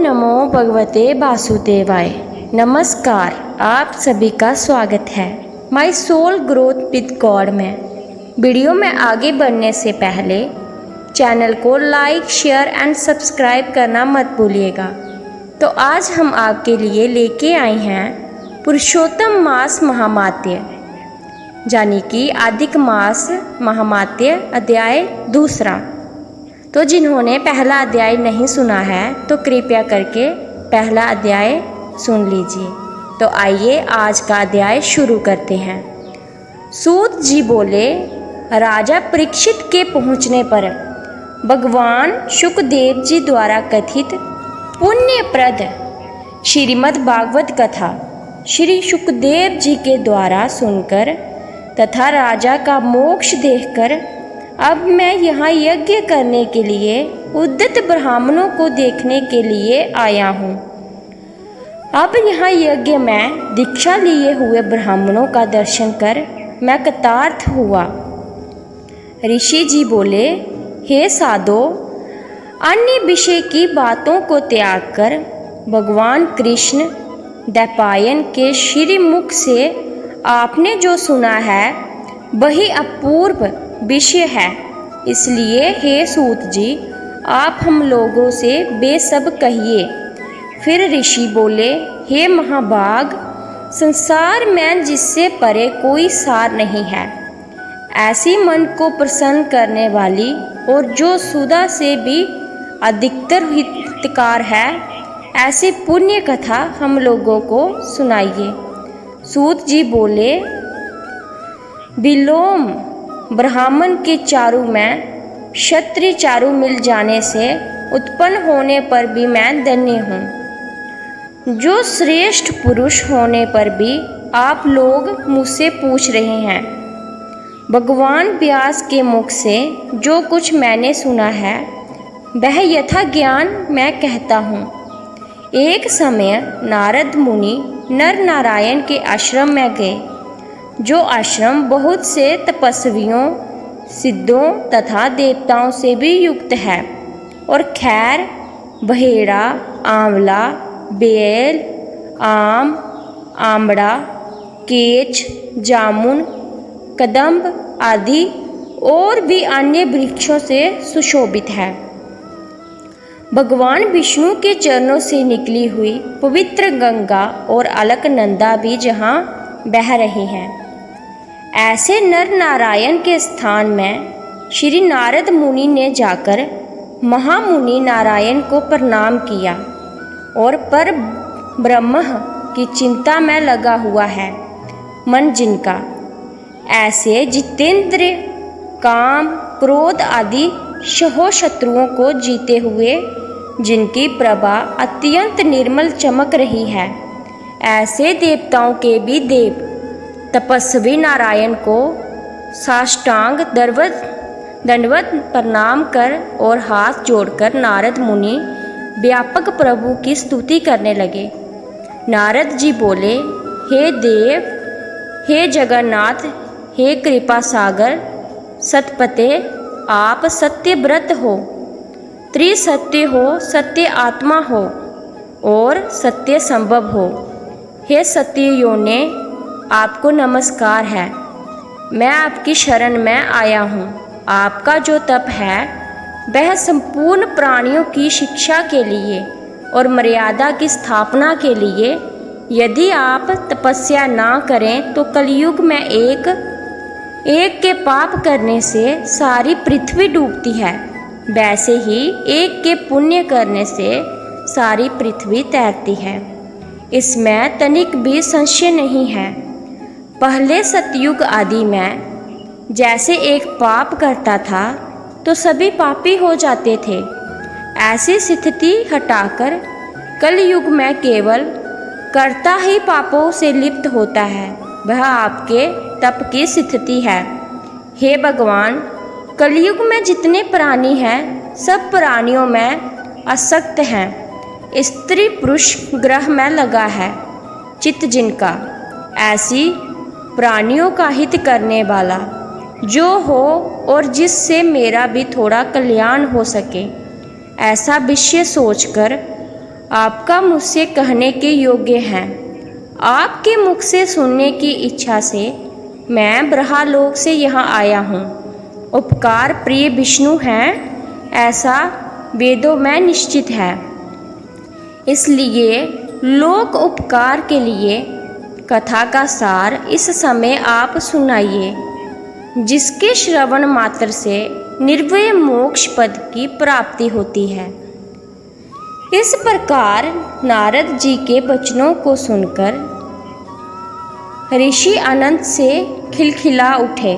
नमो भगवते वासुदेवाय। नमस्कार, आप सभी का स्वागत है my soul growth with god में। वीडियो में आगे बढ़ने से पहले चैनल को लाइक, शेयर एंड सब्सक्राइब करना मत भूलिएगा। तो आज हम आपके लिए लेके आए हैं पुरुषोत्तम मास महामात्य, यानी कि अधिक मास महामात्य अध्याय दूसरा। तो जिन्होंने पहला अध्याय नहीं सुना है तो कृपया करके पहला अध्याय सुन लीजिए। तो आइए आज का अध्याय शुरू करते हैं। सूत जी बोले, राजा परीक्षित के पहुंचने पर भगवान शुकदेव जी द्वारा कथित पुण्यप्रद श्रीमद् भागवत कथा श्री शुकदेव जी के द्वारा सुनकर तथा राजा का मोक्ष देखकर अब मैं यहाँ यज्ञ करने के लिए उद्यत ब्राह्मणों को देखने के लिए आया हूँ। अब यहाँ यज्ञ में दीक्षा लिए हुए ब्राह्मणों का दर्शन कर मैं कृतार्थ हुआ। ऋषि जी बोले, हे साधो, अन्य विषय की बातों को त्याग कर भगवान कृष्ण द्वैपायन के श्रीमुख से आपने जो सुना है वही अपूर्व विषय है। इसलिए हे सूत जी, आप हम लोगों से बेसब कहिए। फिर ऋषि बोले, हे महाभाग, संसार में जिससे परे कोई सार नहीं है। ऐसी मन को प्रसन्न करने वाली और जो सुधा से भी अधिकतर हितकार है, ऐसी पुण्य कथा हम लोगों को सुनाइए। सूत जी बोले, विलोम ब्राह्मण के चारु में क्षत्रिय चारु मिल जाने से उत्पन्न होने पर भी मैं धन्य हूँ। जो श्रेष्ठ पुरुष होने पर भी आप लोग मुझसे पूछ रहे हैं। भगवान व्यास के मुख से जो कुछ मैंने सुना है वह यथा ज्ञान मैं कहता हूँ। एक समय नारद मुनि नर नारायण के आश्रम में गए, जो आश्रम बहुत से तपस्वियों, सिद्धों तथा देवताओं से भी युक्त है और खैर, बहेड़ा, आंवला, बेल, आम, आमड़ा, केच, जामुन, कदम्ब आदि और भी अन्य वृक्षों से सुशोभित है। भगवान विष्णु के चरणों से निकली हुई पवित्र गंगा और अलकनंदा भी जहाँ बह रही हैं। ऐसे नर नारायण के स्थान में श्री नारद मुनि ने जाकर महामुनि नारायण को प्रणाम किया और पर ब्रह्म की चिंता में लगा हुआ है मन जिनका। ऐसे जितेंद्र, काम, क्रोध आदि शहो शत्रुओं को जीते हुए जिनकी प्रभा अत्यंत निर्मल चमक रही है, ऐसे देवताओं के भी देव तपस्वी नारायण को साष्टांग दंडवत प्रणाम कर और हाथ जोड़कर नारद मुनि व्यापक प्रभु की स्तुति करने लगे। नारद जी बोले, हे देव, हे जगन्नाथ, हे कृपा सागर, सतपते, आप सत्य व्रत हो, त्रिसत्य हो, सत्य आत्मा हो और सत्य संभव हो। हे सत्य योने, आपको नमस्कार है। मैं आपकी शरण में आया हूँ। आपका जो तप है वह संपूर्ण प्राणियों की शिक्षा के लिए और मर्यादा की स्थापना के लिए। यदि आप तपस्या ना करें तो कलयुग में एक के पाप करने से सारी पृथ्वी डूबती है, वैसे ही एक के पुण्य करने से सारी पृथ्वी तैरती है। इसमें तनिक भी संशय नहीं है। पहले सतयुग आदि में जैसे एक पाप करता था तो सभी पापी हो जाते थे। ऐसी स्थिति हटाकर कलयुग में केवल कर्ता ही पापों से लिप्त होता है। वह आपके तप की स्थिति है। हे भगवान, कलयुग में जितने प्राणी हैं सब प्राणियों में आसक्त हैं। स्त्री पुरुष ग्रह में लगा है चित्त जिनका। ऐसी प्राणियों का हित करने वाला जो हो और जिससे मेरा भी थोड़ा कल्याण हो सके, ऐसा विषय सोचकर आपका मुझसे कहने के योग्य हैं। आपके मुख से सुनने की इच्छा से मैं ब्रह्मलोक से यहाँ आया हूँ। उपकार प्रिय विष्णु हैं, ऐसा वेदों में निश्चित है। इसलिए लोक उपकार के लिए कथा का सार इस समय आप सुनाइए, जिसके श्रवण मात्र से निर्भय मोक्ष पद की प्राप्ति होती है। इस प्रकार नारद जी के वचनों को सुनकर ऋषि अनंत से खिलखिला उठे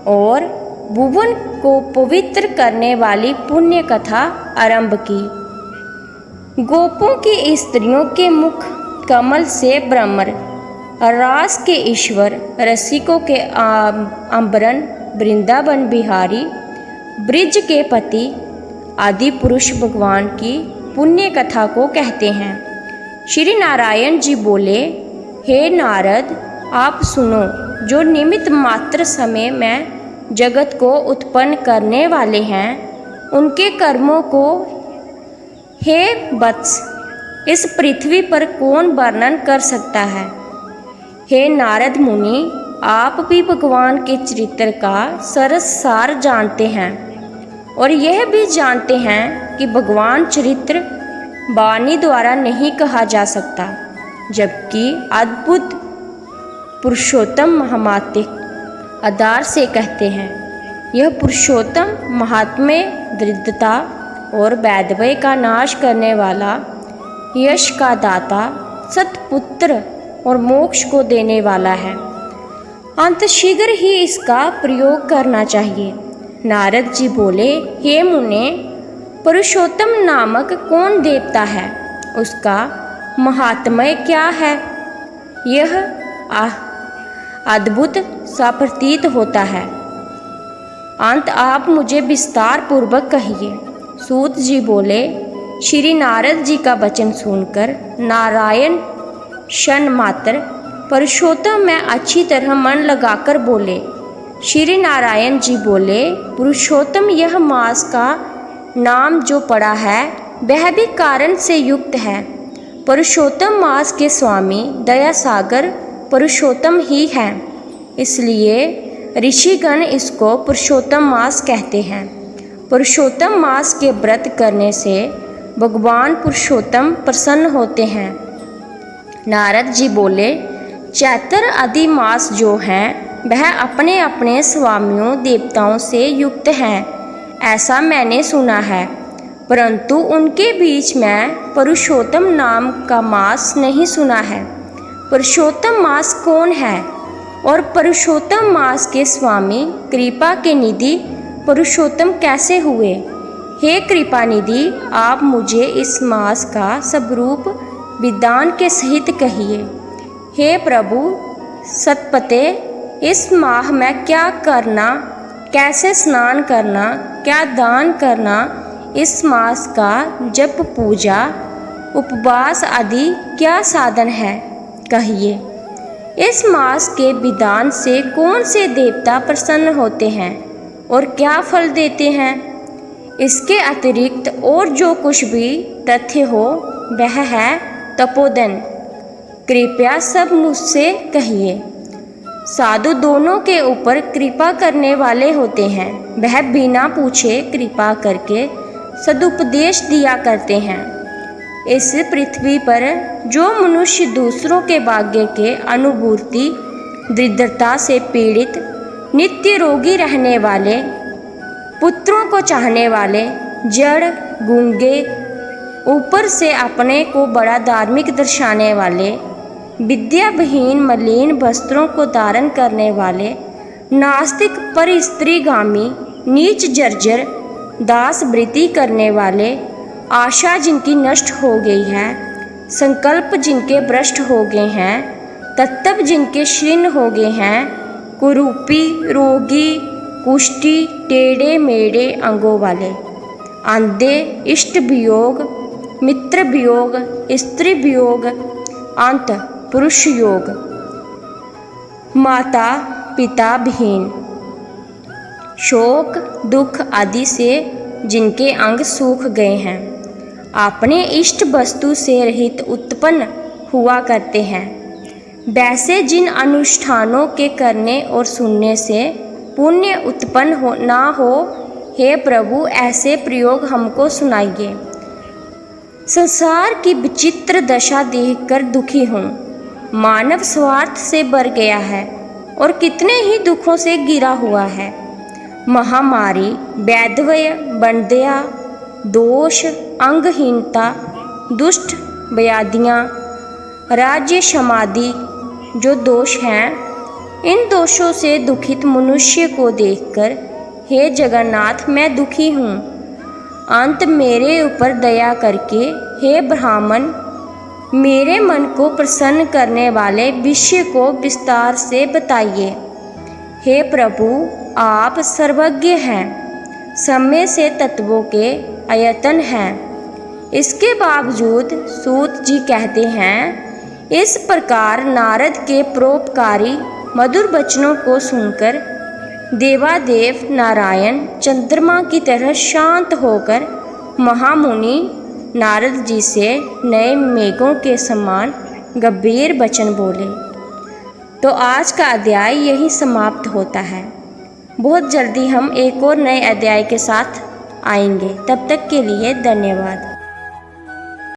और भुवन को पवित्र करने वाली पुण्य कथा आरंभ की। गोपों की स्त्रियों के मुख कमल से भ्रमर, रास के ईश्वर, रसिकों के अंबरन, वृंदावन बिहारी, ब्रिज के पति आदि पुरुष भगवान की पुण्य कथा को कहते हैं। श्री नारायण जी बोले, हे नारद, आप सुनो, जो निमित्त मात्र समय में जगत को उत्पन्न करने वाले हैं, उनके कर्मों को हे वत्स इस पृथ्वी पर कौन वर्णन कर सकता है। हे नारद मुनि, आप भी भगवान के चरित्र का सरस सार जानते हैं और यह भी जानते हैं कि भगवान चरित्र वाणी द्वारा नहीं कहा जा सकता, जबकि अद्भुत पुरुषोत्तम महात्म्य आधार से कहते हैं। यह पुरुषोत्तम महात्म्य दृढ़ता और वैधव्य का नाश करने वाला, यश का दाता, सत्पुत्र और मोक्ष को देने वाला है। अंत शीघ्र ही इसका प्रयोग करना चाहिए। नारद जी बोले, हे मुने, पुरुषोत्तम नामक कौन देवता है, उसका महात्म्य क्या है? यह अद्भुत सा प्रतीत होता है। अंत आप मुझे विस्तार पूर्वक कहिए। सूत जी बोले, श्री नारद जी का वचन सुनकर नारायण क्षण मात्र पुरुषोत्तम में अच्छी तरह मन लगाकर बोले। श्री नारायण जी बोले, पुरुषोत्तम यह मास का नाम जो पड़ा है वह भी कारण से युक्त है। पुरुषोत्तम मास के स्वामी दया सागर पुरुषोत्तम ही हैं, इसलिए ऋषिगण इसको पुरुषोत्तम मास कहते हैं। पुरुषोत्तम मास के व्रत करने से भगवान पुरुषोत्तम प्रसन्न होते हैं। नारद जी बोले, चैत्र आदि मास जो हैं वह अपने अपने स्वामियों देवताओं से युक्त हैं, ऐसा मैंने सुना है, परंतु उनके बीच में पुरुषोत्तम नाम का मास नहीं सुना है। पुरुषोत्तम मास कौन है और पुरुषोत्तम मास के स्वामी कृपा के निधि पुरुषोत्तम कैसे हुए? हे कृपा निधि, आप मुझे इस मास का स्वरूप विधान के सहित कहिए। हे प्रभु सतपते, इस माह में क्या करना, कैसे स्नान करना, क्या दान करना, इस मास का जप पूजा उपवास आदि क्या साधन है, कहिए। इस मास के विधान से कौन से देवता प्रसन्न होते हैं और क्या फल देते हैं? इसके अतिरिक्त और जो कुछ भी तथ्य हो वह है तपोधन। कृपया सब मुझसे कहिए। साधु दोनों के ऊपर कृपा करने वाले होते हैं, वह बिना पूछे कृपा करके सदुपदेश दिया करते हैं। इस पृथ्वी पर जो मनुष्य दूसरों के भाग्य के अनुभूति दरिद्रता से पीड़ित, नित्य रोगी रहने वाले, पुत्रों को चाहने वाले, जड़, गूंगे, ऊपर से अपने को बड़ा धार्मिक दर्शाने वाले, विद्याविहीन मलिन वस्त्रों को धारण करने वाले, नास्तिक पर स्त्रीगामी, नीच जर्जर दास वृत्ति करने वाले, आशा जिनकी नष्ट हो गई है, संकल्प जिनके भ्रष्ट हो गए हैं, तत्व जिनके शीर्ण हो गए हैं, कुरूपी, रोगी, कुष्ठी, टेढ़े मेढ़े अंगों वाले, अंधे, इष्ट वियोग, मित्र वियोग, स्त्री वियोग, अंत पुरुष योग, माता पिता विहीन, शोक दुख आदि से जिनके अंग सूख गए हैं, अपने इष्ट वस्तु से रहित उत्पन्न हुआ करते हैं। वैसे जिन अनुष्ठानों के करने और सुनने से पुण्य उत्पन्न ना हो, हे प्रभु ऐसे प्रयोग हमको सुनाइए। संसार की विचित्र दशा देखकर दुखी हूँ। मानव स्वार्थ से भर गया है और कितने ही दुखों से घिरा हुआ है। महामारी, वैधव्य, बंध्या, दोष, अंगहीनता, दुष्ट व्याधियाँ, राज्य समाधि जो दोष हैं, इन दोषों से दुखित मनुष्य को देखकर हे जगन्नाथ मैं दुखी हूँ। अंत मेरे ऊपर दया करके हे ब्राह्मण मेरे मन को प्रसन्न करने वाले विषय को विस्तार से बताइए। हे प्रभु आप सर्वज्ञ हैं, समय से तत्वों के आयतन हैं। इसके बावजूद सूत जी कहते हैं, इस प्रकार नारद के परोपकारी मधुर वचनों को सुनकर देवादेव नारायण चंद्रमा की तरह शांत होकर महामुनि नारद जी से नए मेघों के समान गंभीर वचन बोले। तो आज का अध्याय यही समाप्त होता है। बहुत जल्दी हम एक और नए अध्याय के साथ आएंगे। तब तक के लिए धन्यवाद।